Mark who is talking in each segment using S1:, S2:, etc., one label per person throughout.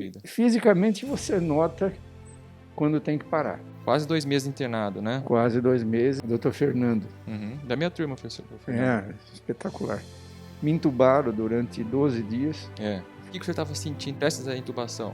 S1: vida.
S2: Fisicamente você nota quando tem que parar.
S1: Quase 2 meses internado, né?
S2: Quase 2 meses. Dr. Fernando.
S1: Da minha turma, professor.
S2: Espetacular. Me intubaram durante 12 dias.
S1: O que o senhor estava sentindo prestes à intubação?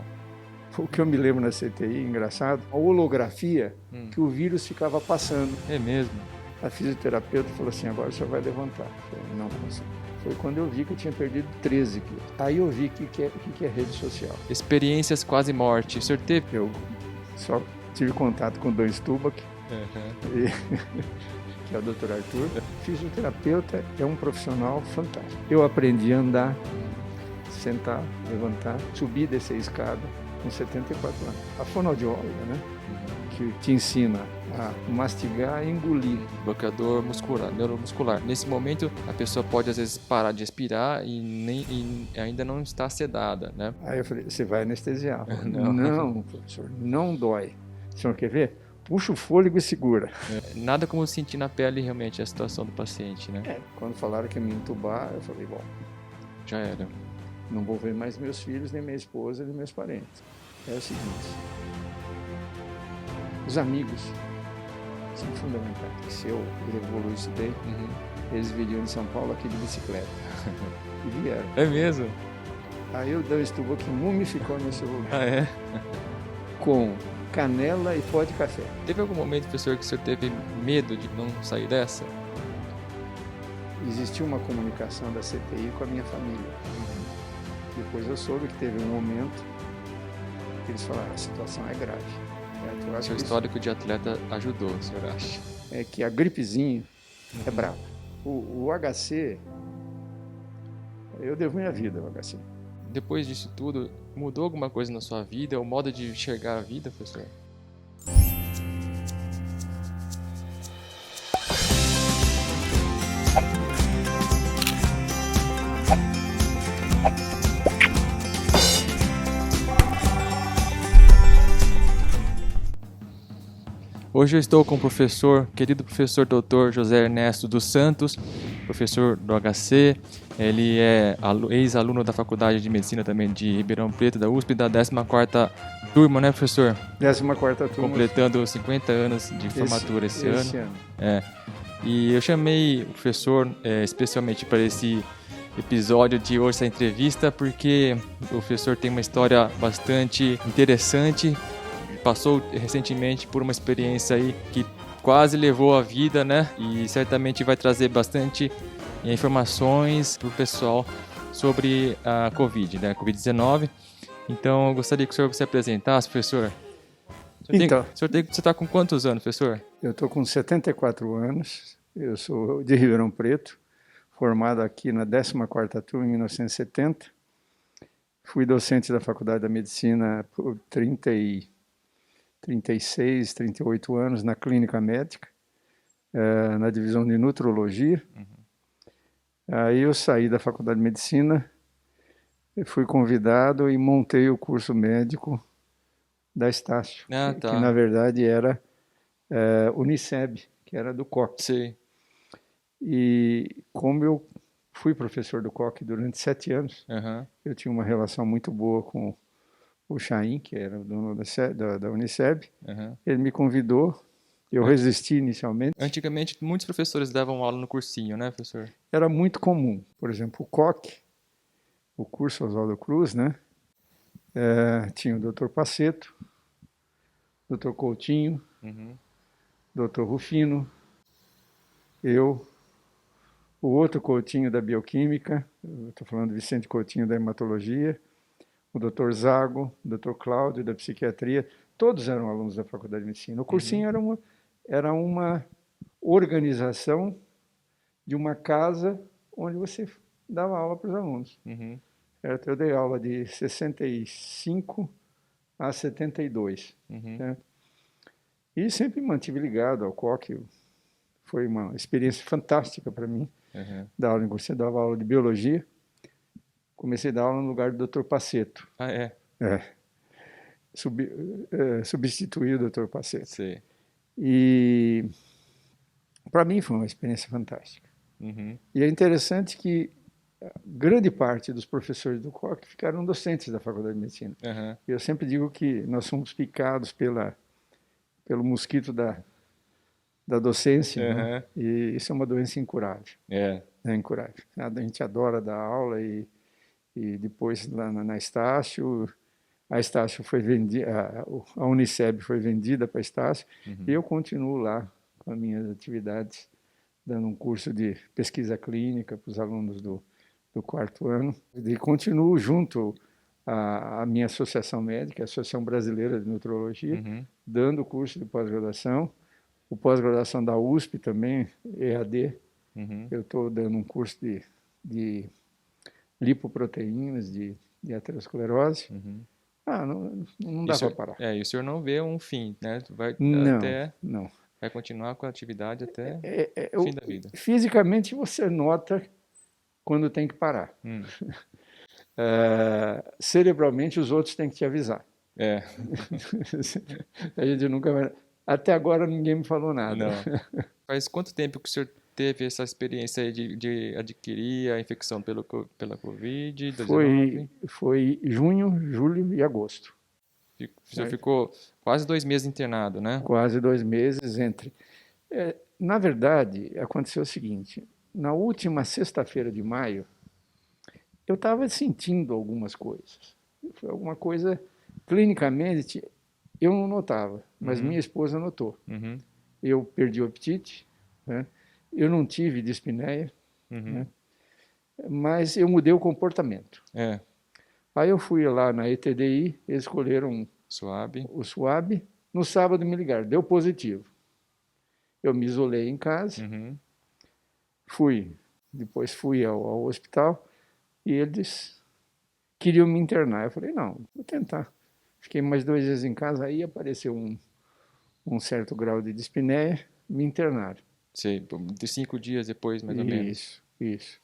S2: O que eu me lembro na CTI, engraçado, a holografia que o vírus ficava passando.
S1: É mesmo?
S2: A fisioterapeuta falou assim, agora o senhor vai levantar. Eu falei, não consigo. Foi quando eu vi que eu tinha perdido 13 quilos. Aí eu vi o que é rede social.
S1: Experiências quase morte. O senhor teve?
S2: Eu só tive contato com o Dan Stubach, que é o Dr. Arthur. Fisioterapeuta é um profissional fantástico. Eu aprendi a andar, sentar, levantar, subir e descer a escada com 74 anos. A fonoaudióloga, né? Que te ensina a mastigar e engolir.
S1: Bloqueador muscular, neuromuscular. Nesse momento, a pessoa pode às vezes parar de respirar e ainda não está sedada, né?
S2: Aí eu falei, você vai anestesiar. Não, professor, não dói. O senhor quer ver? Puxa o fôlego e segura.
S1: Nada como sentir na pele realmente a situação do paciente, né?
S2: Quando falaram que ia me entubar, eu falei, bom,
S1: já era.
S2: Não vou ver mais meus filhos, nem minha esposa, nem meus parentes. É o seguinte, os amigos são fundamentais. Se eu evoluísse bem, eles viriam de São Paulo aqui de bicicleta. E vieram.
S1: É mesmo?
S2: Aí o Dan Stubach que mumificou nesse lugar.
S1: Ah, é?
S2: Com canela e pó de café.
S1: Teve algum momento, professor, que o senhor teve medo de não sair dessa?
S2: Existiu uma comunicação da CTI com a minha família. Depois eu soube que teve um momento que eles falaram, a situação é grave.
S1: O seu histórico de atleta ajudou, o senhor acha?
S2: É que a gripezinha é brava. O HC, eu devo minha vida ao HC.
S1: Depois disso tudo, mudou alguma coisa na sua vida, o modo de enxergar a vida, professor? Hoje eu estou com o querido professor Dr. José Ernesto dos Santos, professor do HC. Ele é ex-aluno da Faculdade de Medicina também de Ribeirão Preto, da USP, da 14ª turma, né, professor?
S2: 14ª turma.
S1: Completando 50 anos de formatura esse ano. E eu chamei o professor especialmente para esse episódio de hoje, essa entrevista, porque o professor tem uma história bastante interessante. Passou recentemente por uma experiência aí que quase levou a vida, né? E certamente vai trazer bastante informações para o pessoal sobre a Covid, né? Covid-19. Então, eu gostaria que o senhor se apresentasse, professor. Você está com quantos anos, professor?
S2: Eu estou com 74 anos. Eu sou de Ribeirão Preto, formado aqui na 14ª turma em 1970. Fui docente da Faculdade da Medicina por 36, 38 anos na clínica médica, na divisão de nutrologia. Aí eu saí da Faculdade de Medicina, fui convidado e montei o curso médico da Estácio, que na verdade era Uniceb, que era do COC.
S1: Sim. E
S2: como eu fui professor do COC durante 7 anos, eu tinha uma relação muito boa com o Chaim, que era o dono da Uniceb. Ele me convidou, eu resisti inicialmente.
S1: Antigamente, muitos professores davam aula no cursinho, né, professor?
S2: Era muito comum. Por exemplo, o COC, o curso Oswaldo Cruz, né? Tinha o Dr. Paceto, Dr. Coutinho, Dr. Rufino, eu, o outro Coutinho da Bioquímica, estou falando de Vicente Coutinho da Hematologia, o Dr. Zago, o Dr. Cláudio da Psiquiatria, todos eram alunos da Faculdade de Medicina. O cursinho era uma organização de uma casa onde você dava aula para os alunos. Eu dei aula de 65 a 72. Certo? E sempre me mantive ligado ao COC. Foi uma experiência fantástica para mim, dar aula em cursinho. Eu dava aula de biologia. Comecei a dar aula no lugar do Dr. Paceto.
S1: Ah, é?
S2: Substituí o Dr. Paceto.
S1: Sim.
S2: E para mim foi uma experiência fantástica. E é interessante que grande parte dos professores do COC ficaram docentes da Faculdade de Medicina.
S1: Uhum.
S2: Eu sempre digo que nós somos picados pelo mosquito da docência, né? E isso é uma doença incurável.
S1: É
S2: incurável. A gente adora dar aula e depois lá na Estácio, a Estácio foi vendida, a Uniceb foi vendida para a Estácio, e eu continuo lá com as minhas atividades, dando um curso de pesquisa clínica para os alunos do quarto ano, e continuo junto à minha associação médica, a Associação Brasileira de Nutrologia, dando curso de pós-graduação, o pós-graduação da USP também, EAD. Eu estou dando um curso de lipoproteínas, de aterosclerose. Não dá para parar.
S1: E o senhor não vê um fim, né?
S2: Não.
S1: Vai continuar com a atividade até o fim da vida.
S2: Fisicamente você nota quando tem que parar. Cerebralmente os outros têm que te avisar. A gente nunca vai... Até agora ninguém me falou nada.
S1: Não. Faz quanto tempo que o senhor teve essa experiência aí de adquirir a infecção pela Covid-19?
S2: Foi junho, julho e agosto.
S1: O senhor ficou quase 2 meses internado, né?
S2: Quase 2 meses entre... na verdade, aconteceu o seguinte, na última sexta-feira de maio, eu estava sentindo algumas coisas. Foi alguma coisa, clinicamente, eu não notava, mas minha esposa notou. Eu perdi o apetite, né? Eu não tive dispneia, né? Mas eu mudei o comportamento. Aí eu fui lá na ETDI, eles escolheram o SWAB. No sábado me ligaram, deu positivo. Eu me isolei em casa, depois fui ao hospital e eles queriam me internar. Eu falei, não, vou tentar. Fiquei mais 2 dias em casa, aí apareceu um certo grau de dispneia, me internaram.
S1: Sei, de 5 dias depois, mais ou menos.
S2: Isso.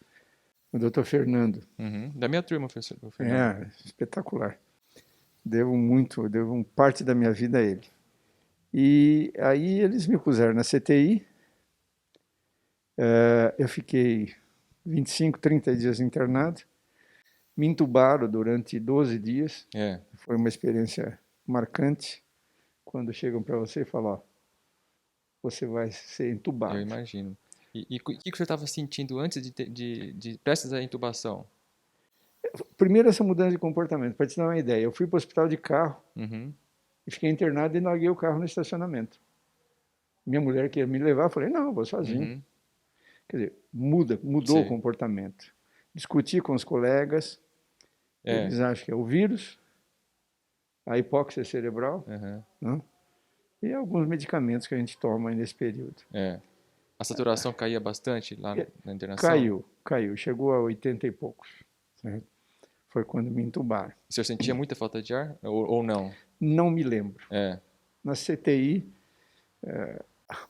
S2: O doutor Fernando.
S1: Da minha turma, professor Fernando.
S2: Espetacular. Devo parte da minha vida a ele. E aí eles me puseram na CTI, eu fiquei 25, 30 dias internado, me entubaram durante 12 dias, foi uma experiência marcante, quando chegam para você e falam, ó, você vai ser entubado.
S1: Eu imagino. E o que você estava sentindo antes de prestes à intubação?
S2: Primeiro essa mudança de comportamento, para te dar uma ideia, eu fui para o hospital de carro, e fiquei internado e larguei o carro no estacionamento. Minha mulher queria me levar, eu falei, não, eu vou sozinho. Quer dizer, mudou o comportamento. Discuti com os colegas, eles acham que é o vírus, a hipóxia cerebral, né? E alguns medicamentos que a gente toma nesse período.
S1: A saturação caía bastante lá na internação?
S2: Caiu, chegou a 80 e poucos. Certo? Foi quando me entubaram.
S1: O senhor sentia muita falta de ar ou não?
S2: Não me lembro. Na CTI,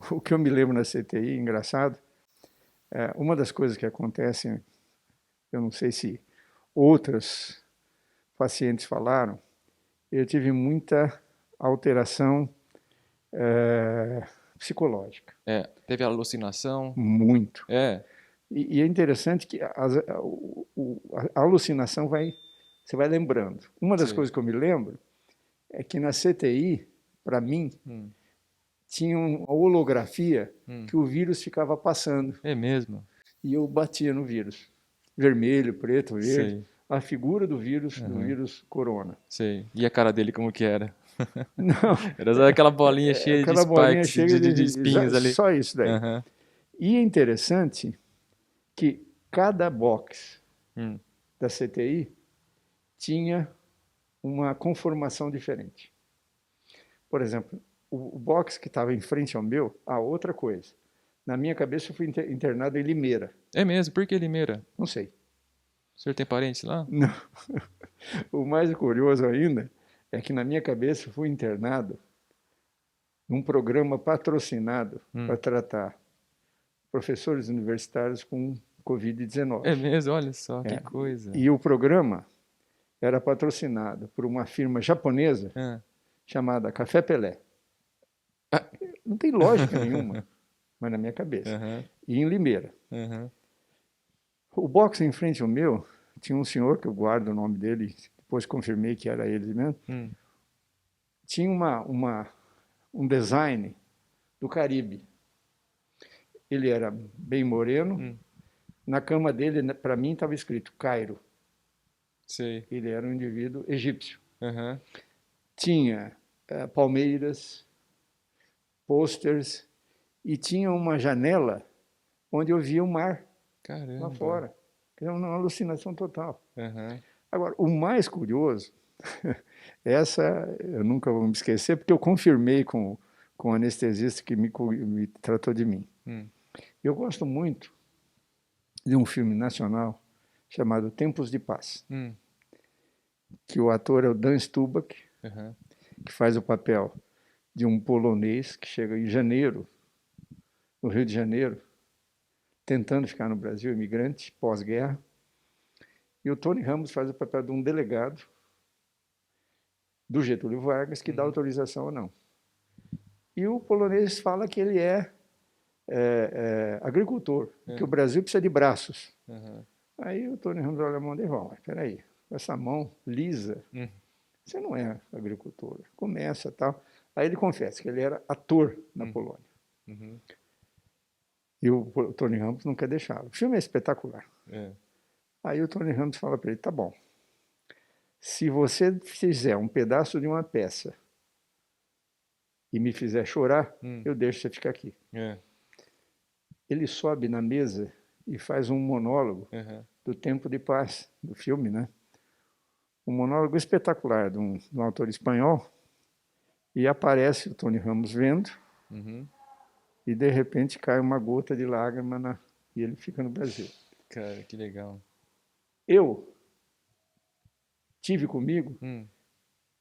S2: o que eu me lembro na CTI, engraçado, uma das coisas que acontecem, eu não sei se outros pacientes falaram, eu tive muita alteração psicológica.
S1: Teve alucinação?
S2: Muito. E é interessante que a alucinação você vai lembrando. Uma das coisas que eu me lembro é que na CTI, para mim, tinha uma holografia que o vírus ficava passando.
S1: É mesmo?
S2: E eu batia no vírus. Vermelho, preto, verde. A figura do vírus corona.
S1: Sei. E a cara dele como que era?
S2: Não.
S1: Era aquela bolinha cheia de spikes, de espinhos ali.
S2: Só isso daí. E é interessante que cada box da CTI tinha uma conformação diferente. Por exemplo, o box que estava em frente ao meu, outra coisa. Na minha cabeça eu fui internado em Limeira.
S1: É mesmo? Por que Limeira?
S2: Não sei.
S1: O senhor tem parentes lá?
S2: Não. O mais curioso ainda é que na minha cabeça eu fui internado num programa patrocinado para tratar professores universitários com Covid-19.
S1: É mesmo? Olha só, que coisa.
S2: E o programa era patrocinado por uma firma japonesa chamada Café Pelé. Não tem lógica nenhuma, mas na minha cabeça. E em Limeira. O box em frente ao meu, tinha um senhor, que eu guardo o nome dele, depois confirmei que era ele mesmo, tinha um design do Caribe. Ele era bem moreno, na cama dele, para mim, estava escrito Cairo.
S1: Sei.
S2: Ele era um indivíduo egípcio.
S1: Uhum.
S2: Tinha palmeiras, posters, e tinha uma janela onde eu via o mar.
S1: Caramba.
S2: Lá fora. Era uma alucinação total.
S1: Uhum.
S2: Agora, o mais curioso, essa eu nunca vou me esquecer, porque eu confirmei com o anestesista que me tratou de mim. Eu gosto muito de um filme nacional chamado Tempos de Paz, que o ator é o Dan Stubach, que faz o papel de um polonês que chega em janeiro, no Rio de Janeiro, tentando ficar no Brasil, imigrante, pós-guerra. E o Tony Ramos faz o papel de um delegado do Getúlio Vargas que dá autorização ou não. E o polonês fala que ele é agricultor, que o Brasil precisa de braços. Aí o Tony Ramos olha a mão dele e fala, mas peraí, essa mão lisa, você não é agricultor. Começa tal. Aí ele confessa que ele era ator na Polônia. E o Tony Ramos não quer deixá-lo. O filme é espetacular. Aí o Tony Ramos fala para ele, tá bom, se você fizer um pedaço de uma peça e me fizer chorar, eu deixo você ficar aqui. Ele sobe na mesa e faz um monólogo do Tempo de Paz, do filme, né? Um monólogo espetacular de um autor espanhol, e aparece o Tony Ramos vendo, e de repente cai uma gota de lágrima e ele fica no Brasil.
S1: Cara, que legal.
S2: Eu tive comigo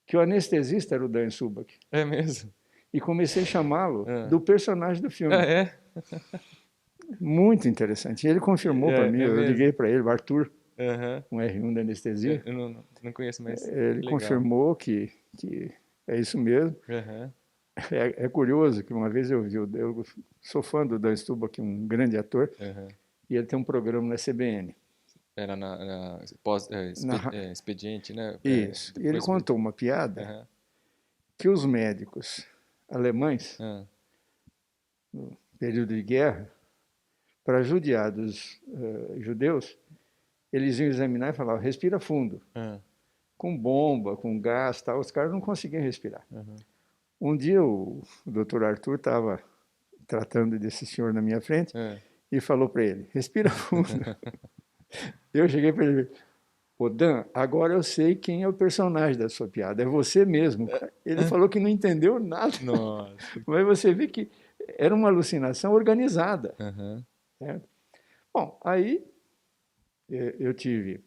S2: que o anestesista era o Dan Stubach.
S1: É mesmo?
S2: E comecei a chamá-lo do personagem do filme.
S1: Ah, é?
S2: Muito interessante. E ele confirmou para mim, eu liguei para ele, o Arthur, um R1 da anestesia.
S1: Eu não conheço mais.
S2: Ele confirmou que é isso mesmo. É curioso que uma vez eu sou fã do Dan Stubach, um grande ator, e ele tem um programa na CBN.
S1: Era expediente, né?
S2: Isso. E ele contou uma piada que os médicos alemães, no período de guerra, para judiar dos judeus, eles iam examinar e falavam, respira fundo. Com bomba, com gás, tal, os caras não conseguiam respirar. Um dia o doutor Arthur estava tratando desse senhor na minha frente e falou para ele, respira fundo. Eu cheguei para ele, ô Dan, agora eu sei quem é o personagem da sua piada, é você mesmo. Ele falou que não entendeu nada.
S1: Nossa.
S2: Mas você vê que era uma alucinação organizada. Certo? Bom, aí eu tive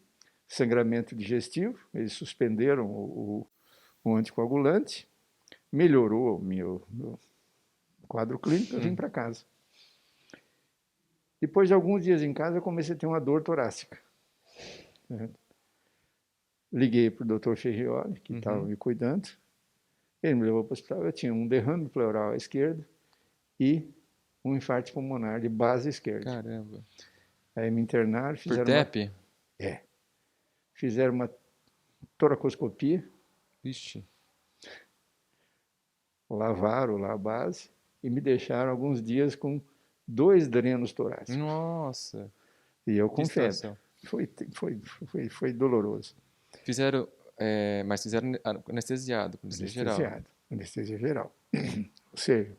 S2: sangramento digestivo, eles suspenderam o anticoagulante, melhorou o meu quadro clínico, eu vim para casa. Depois de alguns dias em casa, eu comecei a ter uma dor torácica. Liguei para o Dr. Ferrioli, que estava me cuidando. Ele me levou para o hospital. Eu tinha um derrame pleural à esquerda e um infarto pulmonar de base esquerda.
S1: Caramba.
S2: Aí me internaram, fizeram
S1: por TEP?
S2: Fizeram uma toracoscopia.
S1: Vixe.
S2: Lavaram lá a base e me deixaram alguns dias com 2 drenos torácicos.
S1: Nossa.
S2: E eu com febre. Foi doloroso.
S1: Fizeram, mas fizeram anestesiado,
S2: Anestesia geral. Ou seja,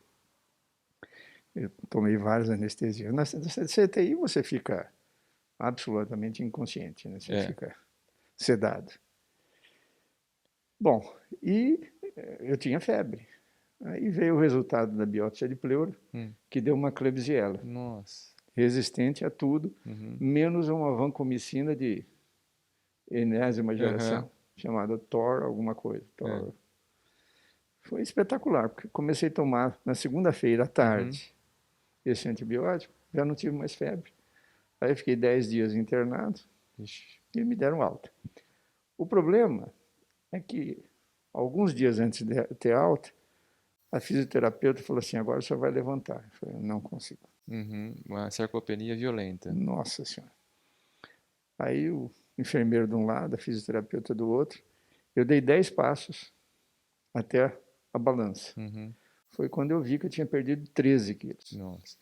S2: eu tomei várias anestesias. Na CTI você fica absolutamente inconsciente, né? Você fica sedado. Bom, e eu tinha febre. Aí veio o resultado da biópsia de pleura, que deu uma Klebsiella.
S1: Nossa.
S2: Resistente a tudo, menos uma vancomicina de enésima geração, chamada TOR alguma coisa. TOR. Foi espetacular, porque comecei a tomar na segunda-feira à tarde esse antibiótico, já não tive mais febre. Aí fiquei 10 dias internado e me deram alta. O problema é que, alguns dias antes de ter alta, a fisioterapeuta falou assim, agora você vai levantar. Eu falei, não consigo.
S1: Uma sarcopenia violenta.
S2: Nossa Senhora. Aí o enfermeiro de um lado, a fisioterapeuta do outro, eu dei 10 passos até a balança.
S1: Uhum.
S2: Foi quando eu vi que eu tinha perdido 13 quilos.
S1: Nossa,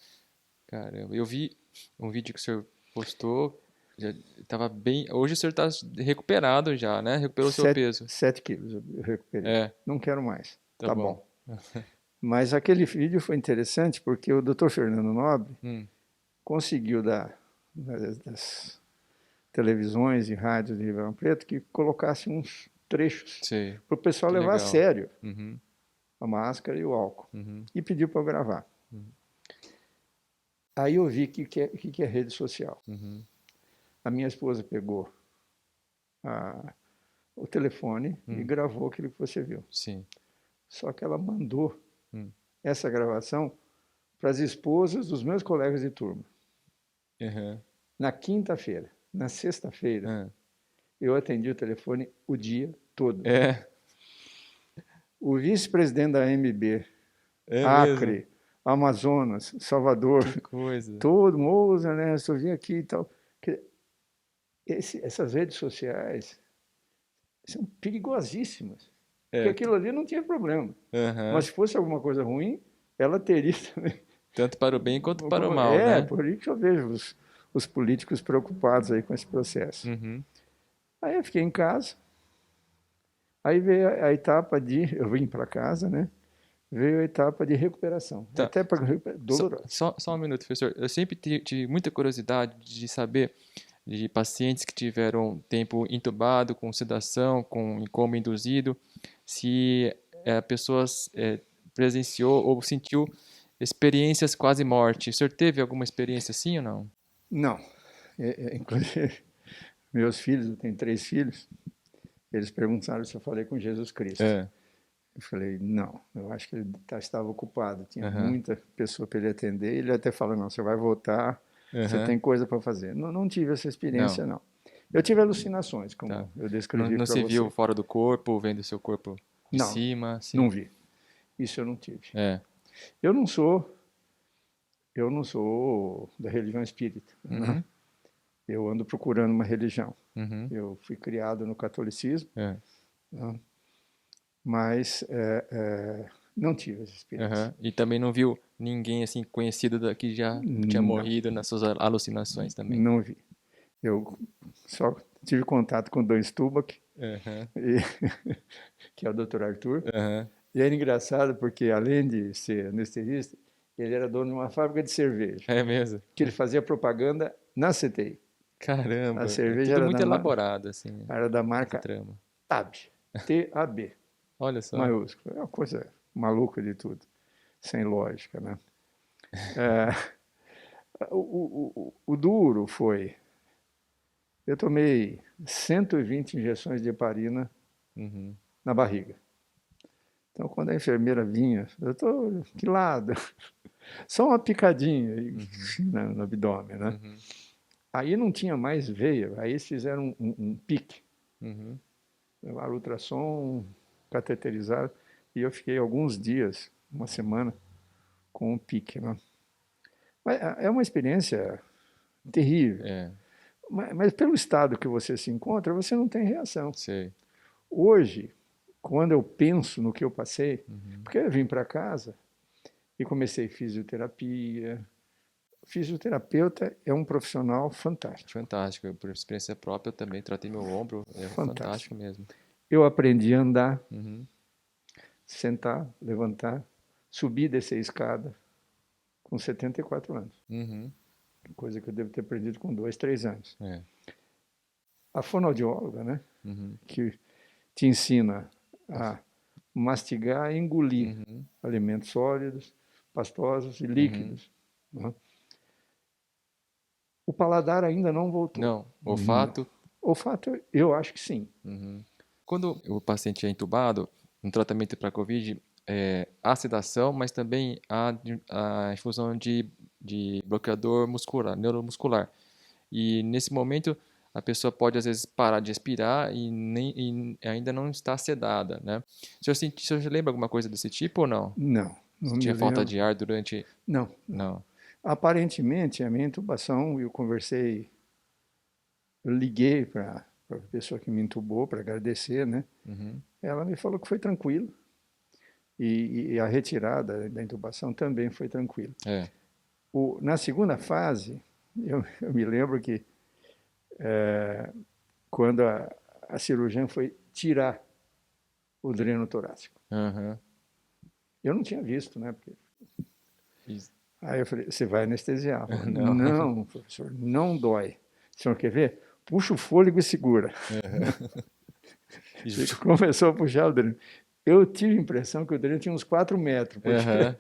S1: caramba. Eu vi um vídeo que o senhor postou, já estava bem... Hoje o senhor está recuperado já, né? Recuperou o seu peso.
S2: 7 quilos eu recuperei.
S1: É,
S2: Não quero mais.
S1: tá
S2: Tá
S1: bom.
S2: bom. Mas aquele vídeo foi interessante porque o Dr. Fernando Nobre conseguiu das televisões e rádios de Ribeirão Preto que colocasse uns trechos
S1: Sei.
S2: para o pessoal
S1: Que
S2: levar a
S1: legal.
S2: sério
S1: Uhum.
S2: a máscara e o álcool.
S1: Uhum.
S2: E pediu para eu gravar. Aí eu vi o que é rede social.
S1: Uhum.
S2: A minha esposa pegou o telefone e gravou aquilo que você viu.
S1: Sim.
S2: Só que ela mandou essa gravação para as esposas dos meus colegas de turma.
S1: Uhum.
S2: Na quinta-feira. Na sexta-feira,
S1: Uhum.
S2: eu atendi o telefone o dia todo.
S1: É.
S2: O vice-presidente da AMB,
S1: É
S2: Acre,
S1: mesmo?
S2: Amazonas, Salvador,
S1: Que coisa.
S2: todo mundo, né? Eu vim aqui e tal. Essas redes sociais são perigosíssimas. Porque aquilo ali não tinha problema. Mas se fosse alguma coisa ruim, ela teria também.
S1: Tanto para o bem quanto para o mal, né?
S2: Por isso que eu vejo os políticos preocupados aí com esse processo.
S1: Uhum.
S2: Aí eu fiquei em casa. Aí veio a etapa de... Eu vim para casa, né? Veio a etapa de recuperação.
S1: Tá.
S2: Até para dolorosa.
S1: Só um minuto, professor. Eu sempre tive muita curiosidade de saber de pacientes que tiveram tempo intubado, com sedação, com coma induzido, se a pessoa presenciou ou sentiu experiências quase morte. O senhor teve alguma experiência assim ou não?
S2: Não. Inclusive, meus filhos, eu tenho 3 filhos, eles perguntaram se eu falei com Jesus Cristo.
S1: É.
S2: Eu falei, não, eu acho que ele estava ocupado, tinha muita pessoa para ele atender. Ele até falou, não, você vai voltar, você tem coisa para fazer. Não tive essa experiência, não. Eu tive alucinações, como eu descrevi para você.
S1: Não se viu fora do corpo, vendo o seu corpo de cima? Assim?
S2: Não vi. Isso eu não tive.
S1: É.
S2: Eu não sou da religião espírita. Né? Eu ando procurando uma religião. Eu fui criado no catolicismo, né? Mas não tive essa experiência.
S1: E também não viu ninguém assim conhecido que já tinha morrido nas suas alucinações também?
S2: Não vi. Eu só tive contato com o Dom Stubach, que é o Dr. Arthur. E era engraçado porque, além de ser anestesista, ele era dono de uma fábrica de cerveja.
S1: É mesmo?
S2: Que ele fazia propaganda na CTI.
S1: Caramba,
S2: a cerveja
S1: tudo
S2: era
S1: muito elaborado, assim.
S2: Era da marca TAB. T-A-B.
S1: Olha só.
S2: Maiúsculo. É uma coisa maluca de tudo. Sem lógica, né? O duro foi... Eu tomei 120 injeções de heparina na barriga. Então, quando a enfermeira vinha, doutor, que lado? Só uma picadinha no abdômen, né? Aí não tinha mais veia, aí eles fizeram um pique. Levaram ultrassom, cateterizaram, e eu fiquei alguns dias, uma semana, com um pique, né? Mas é uma experiência terrível. Mas pelo estado que você se encontra, você não tem reação.
S1: Sei.
S2: Hoje, quando eu penso no que eu passei, porque eu vim para casa e comecei fisioterapia. Fisioterapeuta é um profissional fantástico.
S1: Fantástico. Por experiência própria, eu também tratei meu ombro. É fantástico mesmo.
S2: Eu aprendi a andar, sentar, levantar, subir e descer a escada com 74 anos. Coisa que eu devo ter aprendido com 2, 3 anos. A fonoaudióloga, né, que te ensina a mastigar e engolir alimentos sólidos, pastosos e líquidos. Né? O paladar ainda não voltou.
S1: Não. Olfato?
S2: Não. Olfato, eu acho que sim.
S1: Quando o paciente é entubado, no tratamento para a COVID, há sedação, mas também há a infusão de bloqueador muscular, neuromuscular. E nesse momento, a pessoa pode, às vezes, parar de respirar e ainda não está sedada, né? O senhor lembra alguma coisa desse tipo ou não?
S2: Não.
S1: Tinha falta de ar durante...
S2: Não. Aparentemente, a minha intubação, eu conversei eu liguei para a pessoa que me entubou para agradecer, né?
S1: Uhum.
S2: Ela me falou que foi tranquilo. E a retirada da intubação também foi tranquila.
S1: É.
S2: Na segunda fase, eu me lembro que quando a cirurgiã foi tirar o dreno torácico,
S1: Uhum.
S2: eu não tinha visto, né?
S1: Isso.
S2: Aí eu falei, você vai anestesiar? Ela falou,
S1: Não.
S2: não, professor, não dói. O senhor quer ver? Puxa o fôlego e segura. E
S1: Isso.
S2: começou a puxar o dreno. Eu tive a impressão que o dreno tinha uns 4 metros, porque
S1: Uhum.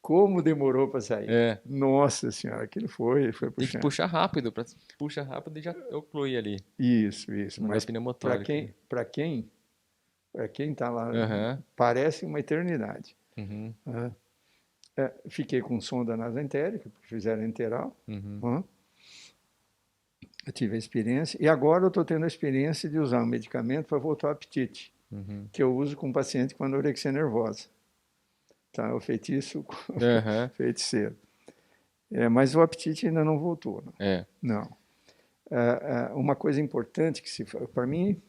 S2: como demorou para sair.
S1: É.
S2: Nossa senhora, aquilo foi
S1: Tem que
S2: puxando.
S1: puxar rápido, puxa rápido e já oclui ali.
S2: Isso.
S1: Não dá
S2: Mas
S1: pneumotórico, né?
S2: para quem está lá,
S1: Aham.
S2: parece uma eternidade.
S1: Uhum.
S2: Né? Fiquei com sonda nasentérica, porque fizeram enteral.
S1: Uhum.
S2: Né? Eu tive a experiência. E agora eu estou tendo a experiência de usar um medicamento para voltar ao apetite,
S1: Uhum.
S2: que eu uso com paciente com anorexia nervosa. Tá? O feitiço,
S1: Aham.
S2: feiticeiro. Mas o apetite ainda não voltou.
S1: É.
S2: Não. Uma coisa importante que para mim,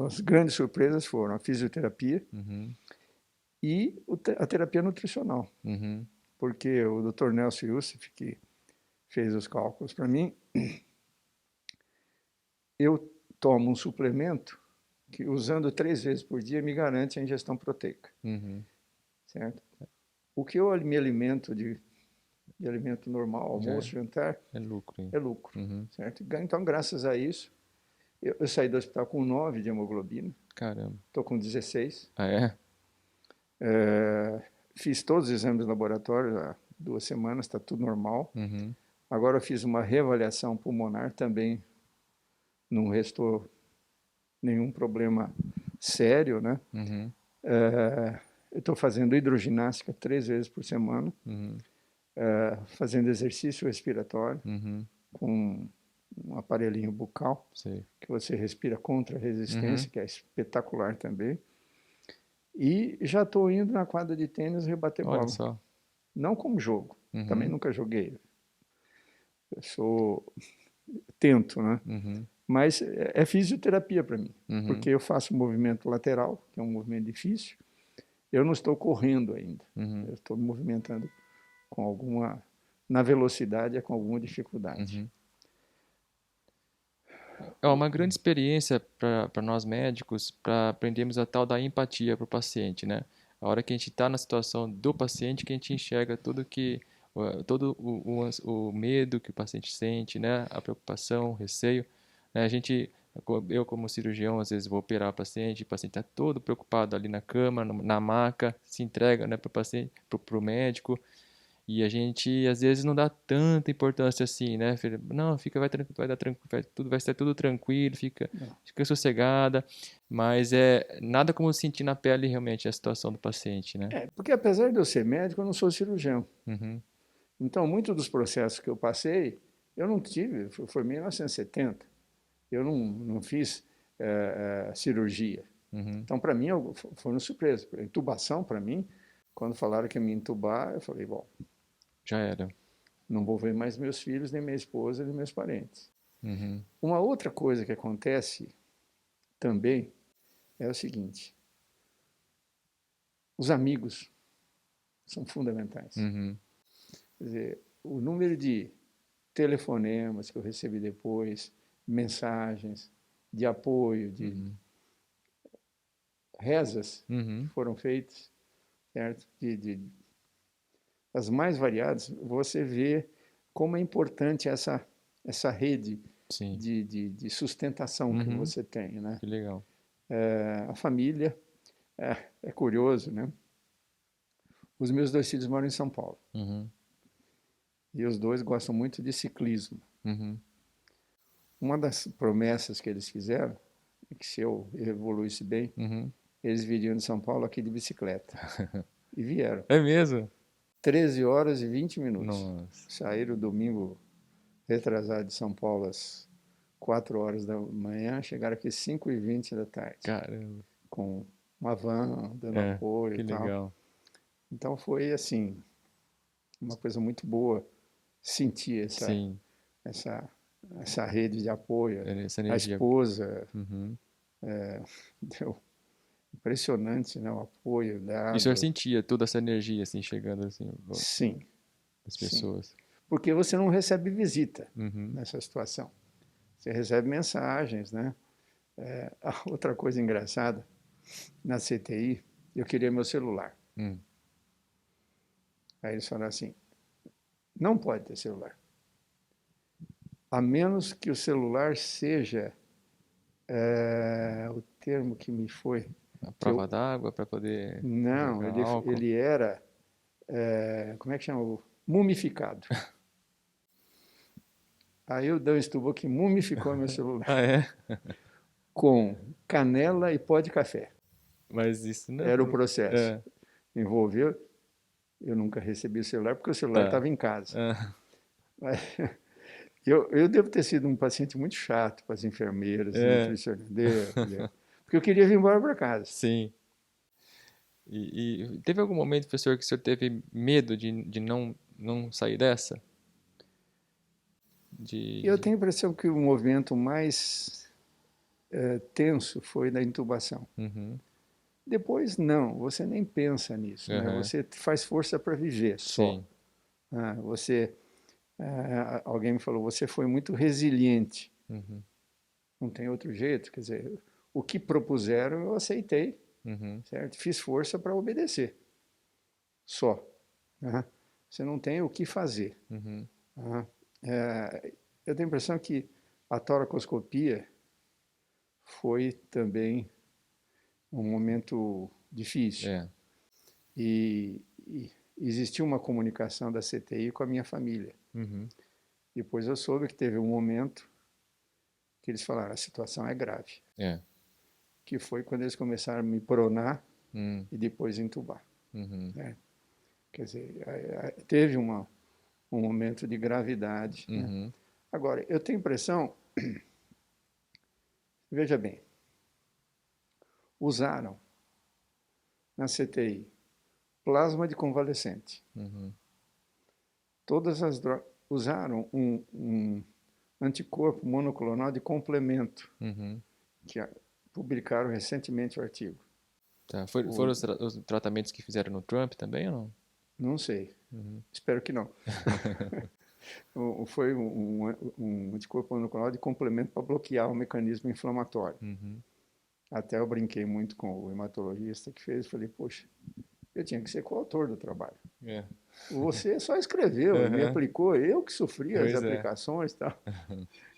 S2: as grandes surpresas foram a fisioterapia
S1: Uhum.
S2: e a terapia nutricional.
S1: Uhum.
S2: Porque o Dr. Nelson Youssef, que fez os cálculos para mim, eu tomo um suplemento que, usando 3 vezes por dia, me garante a ingestão proteica.
S1: Uhum.
S2: Certo? O que eu me alimento de alimento normal,
S1: Já
S2: almoço, jantar,
S1: é lucro, hein?
S2: é lucro.
S1: Uhum.
S2: Certo? Então, graças a isso, eu saí do hospital com 9 de hemoglobina,
S1: Caramba.
S2: estou com 16.
S1: Ah, é?
S2: Fiz todos os exames laboratórios há 2 semanas, está tudo normal.
S1: Uhum.
S2: Agora eu fiz uma reavaliação pulmonar, também não restou nenhum problema sério, né?
S1: Uhum.
S2: Eu estou fazendo hidroginástica 3 vezes por semana,
S1: Uhum.
S2: fazendo exercício respiratório
S1: Uhum.
S2: com um aparelhinho bucal,
S1: Sei.
S2: que você respira contra a resistência,
S1: Uhum.
S2: que é espetacular também. E já estou indo na quadra de tênis rebater
S1: Olha
S2: bola.
S1: só.
S2: Não como jogo, também
S1: Uhum.
S2: nunca joguei. Eu tento, né?
S1: Uhum.
S2: Mas é fisioterapia para mim,
S1: Uhum.
S2: porque eu faço um movimento lateral, que é um movimento difícil. Eu não estou correndo ainda.
S1: Uhum.
S2: Eu estou me movimentando na velocidade, com alguma dificuldade.
S1: Uhum. É uma grande experiência para nós médicos para aprendermos a tal da empatia para o paciente, né? A hora que a gente está na situação do paciente, que a gente enxerga todo o medo que o paciente sente, né? A preocupação, o receio, né? Eu como cirurgião, às vezes vou operar o paciente está todo preocupado ali na cama, na maca, se entrega, né, para o paciente, para o médico. E a gente às vezes não dá tanta importância assim, né? Não, vai dar tranquilo, vai ser tudo tranquilo, fica sossegada, mas nada como sentir na pele realmente a situação do paciente, né?
S2: Porque apesar de eu ser médico, eu não sou cirurgião.
S1: Uhum.
S2: Então, muitos dos processos que eu passei, eu não tive, foi em 1970. Eu não fiz cirurgia.
S1: Uhum.
S2: Então, para mim, foi uma surpresa. A intubação, para mim, quando falaram que ia me intubar, eu falei, bom,
S1: Já era.
S2: não vou ver mais meus filhos, nem minha esposa, nem meus parentes.
S1: Uhum.
S2: Uma outra coisa que acontece também é o seguinte: os amigos são fundamentais.
S1: Uhum.
S2: Quer dizer, o número de telefonemas que eu recebi depois, mensagens de apoio, de
S1: Uhum.
S2: rezas que
S1: Uhum.
S2: foram feitas, certo? As mais variadas, você vê como é importante essa rede
S1: Sim.
S2: de sustentação que
S1: Uhum.
S2: você tem, né?
S1: Que legal.
S2: A família, é curioso, né? Os meus 2 filhos moram em São Paulo
S1: Uhum.
S2: e os 2 gostam muito de ciclismo.
S1: Uhum.
S2: Uma das promessas que eles fizeram é que se eu evoluísse bem,
S1: Uhum.
S2: eles viriam de São Paulo aqui de bicicleta. E vieram.
S1: É mesmo?
S2: 13 horas e 20 minutos.
S1: Nossa.
S2: Saíram domingo retrasado de São Paulo às 4 horas da manhã, chegaram aqui às 5h20 da tarde,
S1: Caramba.
S2: com uma van dando
S1: É,
S2: apoio e
S1: que
S2: tal.
S1: legal.
S2: Então foi assim, uma coisa muito boa sentir
S1: Sim.
S2: essa essa rede de apoio,
S1: essa
S2: a
S1: energia.
S2: esposa,
S1: Uhum.
S2: deu impressionante, né, o apoio
S1: E o senhor
S2: dado.
S1: sentia toda essa energia assim chegando assim
S2: Sim,
S1: das
S2: sim.
S1: pessoas.
S2: Porque você não recebe visita
S1: Uhum.
S2: nessa situação. Você recebe mensagens, né? Outra coisa engraçada, na CTI, eu queria meu celular. Aí eles falaram assim, não pode ter celular. A menos que o celular seja, o termo que me foi,
S1: A
S2: que
S1: prova d'água para poder
S2: não,
S1: jogar álcool.
S2: ele era, como é que chama? Mumificado. Aí o Dan Stubbock mumificou meu celular
S1: Ah, é?
S2: com canela e pó de café.
S1: Mas isso não.
S2: Era o processo.
S1: É,
S2: Envolveu. Eu nunca recebi o celular porque o celular
S1: tá.
S2: estava em casa.
S1: Ah,
S2: Mas eu devo ter sido um paciente muito chato para as enfermeiras,
S1: é,
S2: nutricionistas, porque eu queria vir embora para casa.
S1: sim. E teve algum momento, professor, que o senhor teve medo de não sair dessa?
S2: Eu
S1: De...
S2: tenho a impressão que o movimento mais tenso foi na intubação.
S1: Uhum,
S2: Depois, não, você nem pensa nisso, né?
S1: aham,
S2: Você faz força para viver só.
S1: sim.
S2: Alguém me falou, você foi muito resiliente.
S1: Uhum,
S2: Não tem outro jeito, quer dizer, o que propuseram eu aceitei,
S1: uhum,
S2: certo? Fiz força para obedecer, só. Né? Você não tem o que fazer.
S1: uhum.
S2: Né? Eu tenho a impressão que a toracoscopia foi também um momento difícil.
S1: É.
S2: E existiu uma comunicação da CTI com a minha família.
S1: Uhum,
S2: Depois eu soube que teve um momento que eles falaram, a situação é grave.
S1: é.
S2: Que foi quando eles começaram a me pronar
S1: Hum,
S2: e depois entubar.
S1: uhum,
S2: Né? Quer dizer, teve um momento de gravidade. Né?
S1: uhum,
S2: Agora, eu tenho a impressão, veja bem, usaram na CTI plasma de convalescente.
S1: uhum,
S2: Todas as drogas usaram um anticorpo monoclonal de complemento,
S1: uhum.
S2: que publicaram recentemente o artigo.
S1: Tá.
S2: O,
S1: Foram os tratamentos que fizeram no Trump também ou não?
S2: não sei,
S1: Uhum.
S2: espero que não. Foi um anticorpo monoclonal de complemento para bloquear o mecanismo inflamatório.
S1: Uhum.
S2: Até eu brinquei muito com o hematologista que fez, falei, poxa, eu tinha que ser coautor do trabalho.
S1: É.
S2: Você só escreveu, me
S1: Uhum.
S2: aplicou, eu que sofri as
S1: Pois é.
S2: aplicações e tal.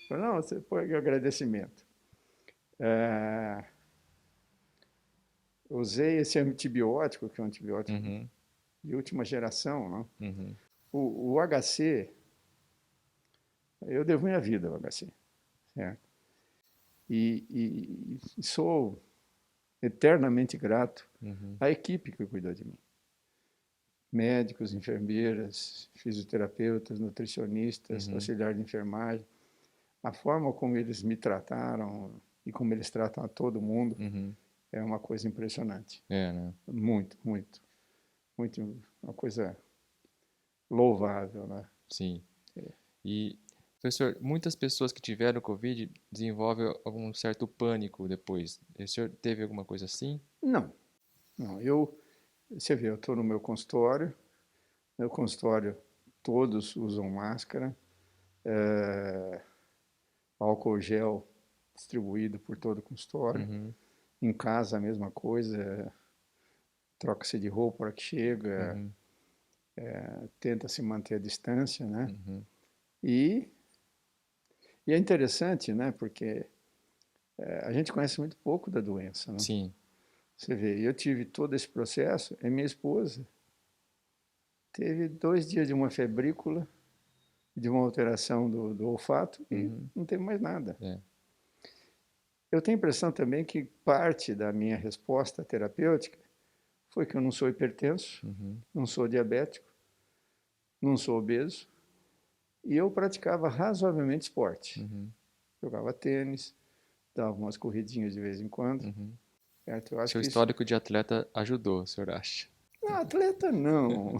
S2: Falei, não, você põe agradecimento. É, usei esse antibiótico, que é um antibiótico
S1: Uhum.
S2: de última geração. Não?
S1: Uhum.
S2: O HC, eu devo minha vida ao HC. Certo? E sou eternamente grato
S1: Uhum.
S2: à equipe que cuidou de mim. Médicos, enfermeiras, fisioterapeutas, nutricionistas,
S1: Uhum.
S2: auxiliar de enfermagem. A forma como eles me trataram e como eles tratam a todo mundo
S1: Uhum.
S2: é uma coisa impressionante.
S1: É, né?
S2: Muito, muito. Muito, uma coisa louvável, né?
S1: Sim. E, professor, muitas pessoas que tiveram Covid desenvolvem algum certo pânico depois. O senhor teve alguma coisa assim?
S2: Não, não. Você vê, eu estou no meu consultório todos usam máscara, álcool gel distribuído por todo o consultório.
S1: Uhum.
S2: Em casa a mesma coisa, troca-se de roupa para que chega,
S1: Uhum.
S2: tenta se manter a distância, né?
S1: Uhum.
S2: E, e é interessante, né? Porque a gente conhece muito pouco da doença, né?
S1: Sim.
S2: Você vê, eu tive todo esse processo, e minha esposa teve 2 dias de uma febrícula, de uma alteração do olfato e
S1: Uhum.
S2: não teve mais nada.
S1: É.
S2: Eu tenho a impressão também que parte da minha resposta terapêutica foi que eu não sou hipertenso,
S1: Uhum.
S2: não sou diabético, não sou obeso, e eu praticava razoavelmente esporte.
S1: Uhum.
S2: Jogava tênis, dava umas corridinhas de vez em quando.
S1: Uhum.
S2: Certo? Eu acho
S1: Seu
S2: que isso.
S1: histórico de atleta ajudou, o senhor acha?
S2: Não, atleta não.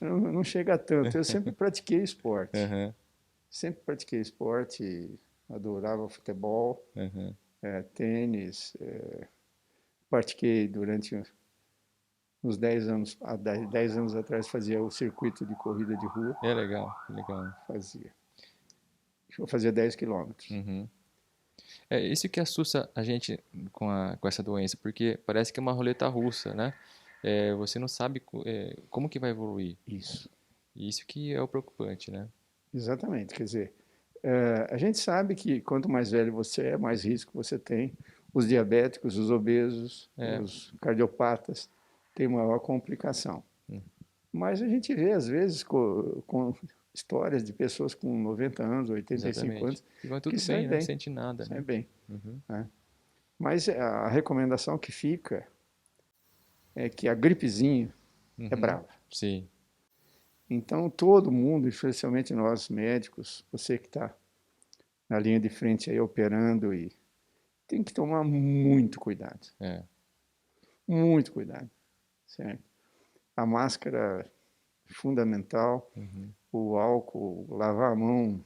S2: Não chega a tanto. Eu sempre pratiquei esporte.
S1: Uhum.
S2: Sempre pratiquei esporte, adorava futebol, tênis, pratiquei durante uns 10 anos, há 10 anos atrás fazia o circuito de corrida de rua,
S1: É legal, legal.
S2: fazia. Eu fazia 10 quilômetros.
S1: Uhum. É isso que assusta a gente com essa doença, porque parece que é uma roleta russa, né? Você não sabe como que vai evoluir.
S2: Isso,
S1: Isso que é o preocupante, né?
S2: exatamente. Quer dizer, a gente sabe que quanto mais velho você é, mais risco você tem. Os diabéticos, os obesos,
S1: É.
S2: os cardiopatas têm maior complicação.
S1: Hum.
S2: Mas a gente vê, às vezes, com histórias de pessoas com 90 anos, 85
S1: Exatamente.
S2: anos,
S1: E vai
S2: que
S1: tudo
S2: saem
S1: bem, né? Não
S2: bem,
S1: sente nada,
S2: saem
S1: né?
S2: bem.
S1: Uhum.
S2: Né? Mas a recomendação que fica é que a gripezinha é
S1: Uhum.
S2: brava.
S1: Sim.
S2: Então, todo mundo, especialmente nós médicos, você que está na linha de frente aí operando, e tem que tomar muito cuidado.
S1: É.
S2: Muito cuidado. Certo? A máscara é fundamental,
S1: Uhum.
S2: o álcool, lavar a mão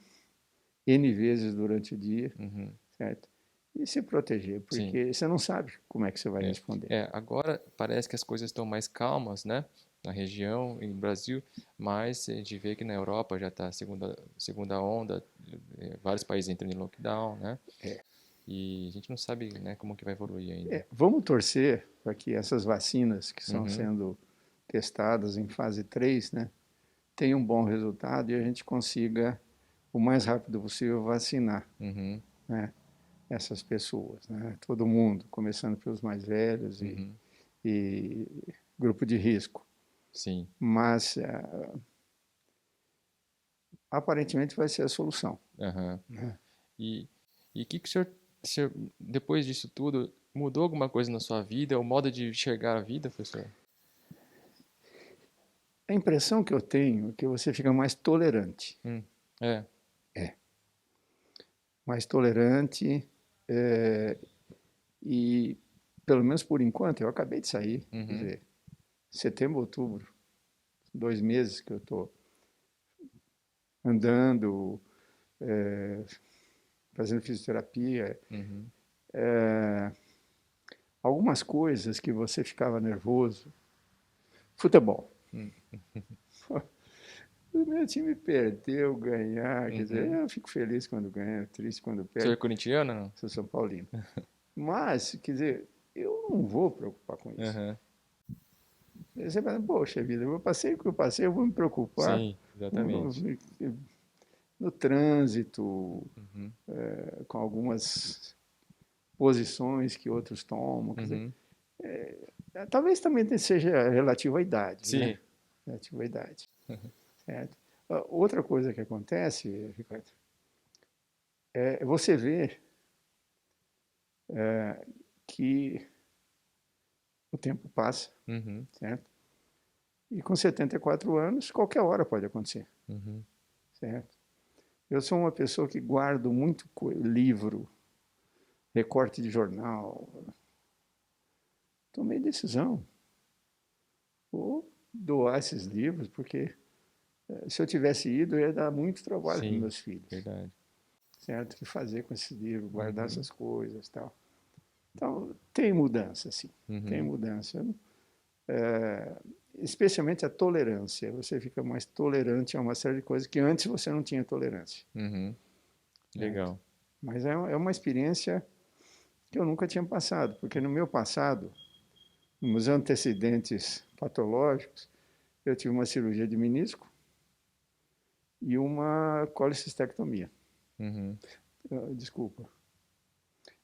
S2: N vezes durante o dia,
S1: Uhum.
S2: certo? E se proteger,
S1: Sim.
S2: porque você não sabe como é que você vai
S1: É.
S2: responder.
S1: Agora parece que as coisas estão mais calmas, né? Na região, e no Brasil, mas a gente vê que na Europa já está a segunda onda, vários países entrando em lockdown, né?
S2: É.
S1: E a gente não sabe, né, como que vai evoluir ainda.
S2: Vamos torcer para que essas vacinas que estão
S1: Uhum.
S2: sendo testadas em fase 3, né, tenham um bom resultado e a gente consiga, o mais rápido possível, vacinar,
S1: Uhum.
S2: né, essas pessoas, né, todo mundo, começando pelos mais velhos
S1: Uhum.
S2: e grupo de risco.
S1: Sim.
S2: Mas aparentemente vai ser a solução.
S1: Aham.
S2: Né?
S1: E o que o senhor, depois disso tudo, mudou alguma coisa na sua vida, o modo de enxergar a vida, professor?
S2: A impressão que eu tenho é que você fica mais tolerante.
S1: Hum. É.
S2: Mais tolerante e, pelo menos por enquanto, eu acabei de sair, quer
S1: Uhum.
S2: dizer, setembro, outubro, 2 meses que eu estou andando, fazendo fisioterapia.
S1: Uhum.
S2: Algumas coisas que você ficava nervoso. Futebol.
S1: Hum.
S2: O meu time perdeu, ganhar, quer dizer,
S1: Uhum.
S2: eu fico feliz quando ganha, triste quando
S1: O senhor é
S2: perde,
S1: corintiano, não?
S2: sou São Paulino. Mas, quer dizer, eu não vou preocupar com isso.
S1: Aham.
S2: Você fala, poxa vida, eu passei o que eu passei, eu vou me preocupar
S1: Sim,
S2: no,
S1: exatamente.
S2: no trânsito,
S1: Uhum.
S2: com algumas posições que outros tomam. Quer dizer,
S1: Uhum.
S2: talvez também seja relativo à idade, né?
S1: Sim.
S2: Relativo à idade, certo? Outra coisa que acontece, Ricardo, é você vê que o tempo passa,
S1: Uhum.
S2: certo? E com 74 anos, qualquer hora pode acontecer,
S1: Uhum.
S2: certo? Eu sou uma pessoa que guardo muito livro, recorte de jornal. Tomei decisão. Vou doar esses livros, porque se eu tivesse ido, eu ia dar muito trabalho para
S1: Sim,
S2: meus filhos,
S1: verdade.
S2: certo? O que fazer com esses livros, guardar
S1: Uhum.
S2: essas coisas, tal. Então, tem mudança, sim. Tem
S1: Uhum.
S2: mudança. Especialmente a tolerância. Você fica mais tolerante a uma série de coisas que antes você não tinha tolerância,
S1: Uhum.
S2: certo?
S1: Legal.
S2: Mas é uma experiência que eu nunca tinha passado, porque no meu passado, nos antecedentes patológicos, eu tive uma cirurgia de menisco e uma colicistectomia.
S1: Uhum.
S2: Desculpa.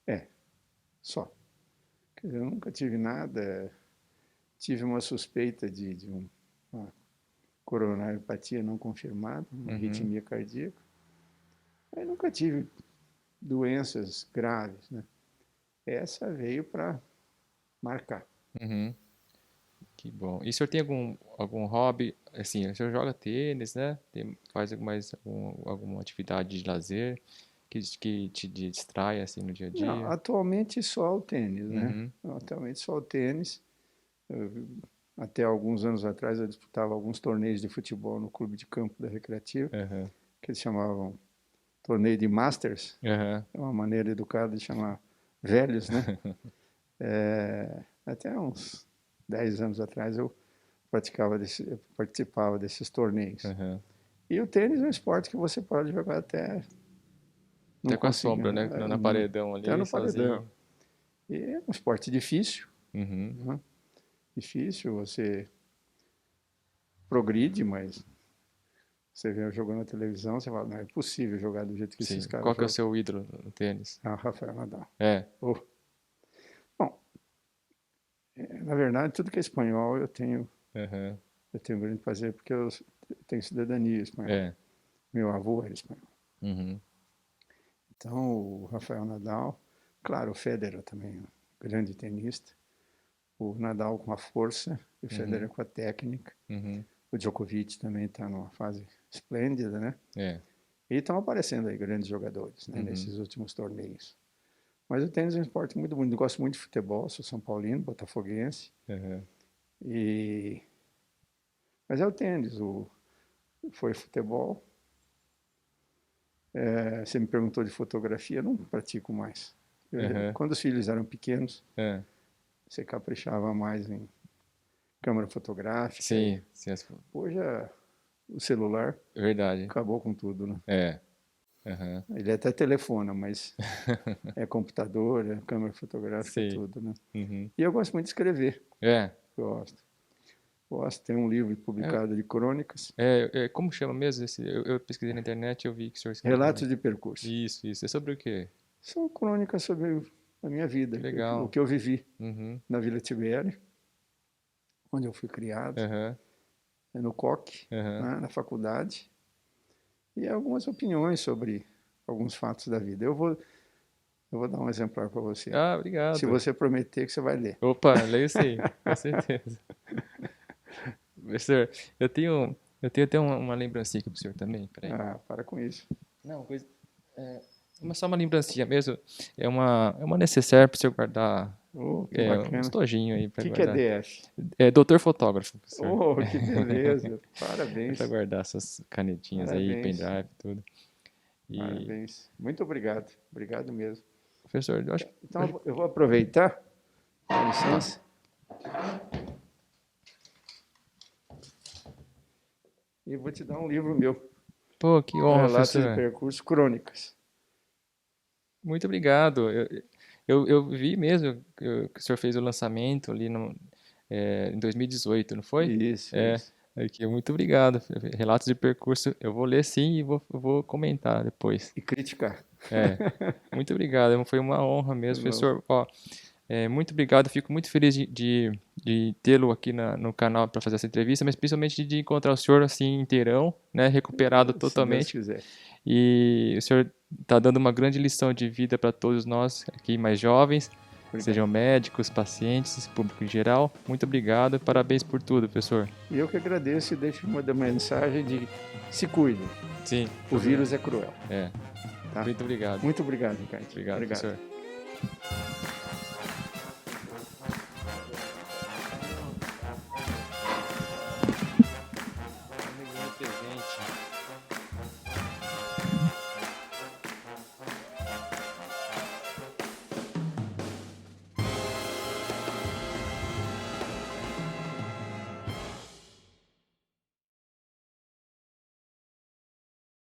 S2: É, só. Quer dizer, eu nunca tive nada. Tive uma suspeita de uma coronariopatia não confirmada, uma
S1: Uhum.
S2: arritmia cardíaca. Eu nunca tive doenças graves, né? Essa veio para marcar.
S1: Uhum. Que bom. E o senhor tem algum hobby? Assim, o senhor joga tênis, né? Faz alguma atividade de lazer que te distrai, assim, no dia a
S2: Não,
S1: dia?
S2: atualmente só o tênis, né?
S1: Uhum.
S2: Atualmente só o tênis. Eu, até alguns anos atrás eu disputava alguns torneios de futebol no clube de campo da Recreativa,
S1: Uhum.
S2: que eles chamavam torneio de Masters,
S1: Uhum.
S2: é uma maneira educada de chamar velhos, né? Até uns 10 anos atrás eu participava desses torneios.
S1: Uhum.
S2: E o tênis é um esporte que você pode jogar até...
S1: Até com a sombra, né? Na paredão ali,
S2: até no
S1: sozinho.
S2: paredão. E é um esporte difícil.
S1: Uhum.
S2: Né? Difícil, você progride, mas você vê jogando na televisão, você fala, não é possível jogar do jeito que esses caras
S1: Qual que é o
S2: jogam.
S1: seu ídolo no tênis?
S2: Rafael Nadal.
S1: Oh.
S2: Bom, na verdade, tudo que é espanhol eu tenho grande prazer, porque eu tenho cidadania espanhola. Meu avô era espanhol.
S1: Uhum.
S2: Então, o Rafael Nadal, claro, o Federer também, um grande tenista. O Nadal com a força, o Federer com a técnica. O Djokovic também está numa fase esplêndida, né? E estão aparecendo aí grandes jogadores, né, nesses últimos torneios. Mas o tênis é um esporte muito bonito. Eu gosto muito de futebol, sou São Paulino, botafoguense. Mas é o tênis, foi futebol. Você me perguntou de fotografia, eu não pratico mais. Quando os filhos eram pequenos, você caprichava mais em câmera fotográfica.
S1: Sim.
S2: Hoje o celular acabou com tudo, né? Ele até telefona, mas é computador, é câmera fotográfica, tudo, né? E eu gosto muito de escrever. Gosto. Tem um livro publicado de crônicas.
S1: Como chama mesmo? Eu pesquisei na internet e eu vi que o senhor escreveu.
S2: Relatos de percurso.
S1: Isso. É sobre o quê?
S2: São crônicas sobre a minha vida.
S1: Que legal.
S2: O que eu vivi na Vila Tibério, onde eu fui criado, no COC, na faculdade, e algumas opiniões sobre alguns fatos da vida. Eu vou dar um exemplar para você.
S1: Obrigado.
S2: Se você prometer que você vai ler.
S1: Opa, leio sim, com certeza. Professor, eu tenho até uma lembrancinha aqui pro senhor também. Peraí.
S2: Para com isso.
S1: Não, só uma lembrancinha mesmo. É uma necessaire para o senhor guardar.
S2: Que bacana.
S1: Um estojinho aí para guardar.
S2: O que é DF?
S1: É doutor fotógrafo, professor.
S2: Que beleza. Parabéns.
S1: Para guardar suas canetinhas aí, pendrive, tudo.
S2: Parabéns. Muito obrigado. Obrigado mesmo.
S1: Professor, eu acho...
S2: Então, eu vou aproveitar. Com licença. E vou te dar um livro meu.
S1: Pô, que honra,
S2: Relatos
S1: professor.
S2: de percurso, crônicas.
S1: Muito obrigado. Eu vi mesmo que o senhor fez o lançamento ali em 2018, não foi?
S2: Isso.
S1: Aqui, muito obrigado. Relatos de percurso, eu vou ler sim e vou comentar depois.
S2: E criticar.
S1: Muito obrigado. Foi uma honra mesmo, professor. Muito obrigado. Fico muito feliz de tê-lo aqui no canal para fazer essa entrevista, mas principalmente de encontrar o senhor assim inteirão, né, recuperado totalmente.
S2: Se Deus quiser.
S1: E o senhor está dando uma grande lição de vida para todos nós aqui mais jovens, sejam médicos, pacientes, público em geral. Muito obrigado e parabéns por tudo, professor.
S2: E eu que agradeço e deixo uma mensagem de se cuidem.
S1: Sim.
S2: O vírus é cruel.
S1: Tá? Muito obrigado.
S2: Muito obrigado, Ricardo.
S1: Obrigado, professor.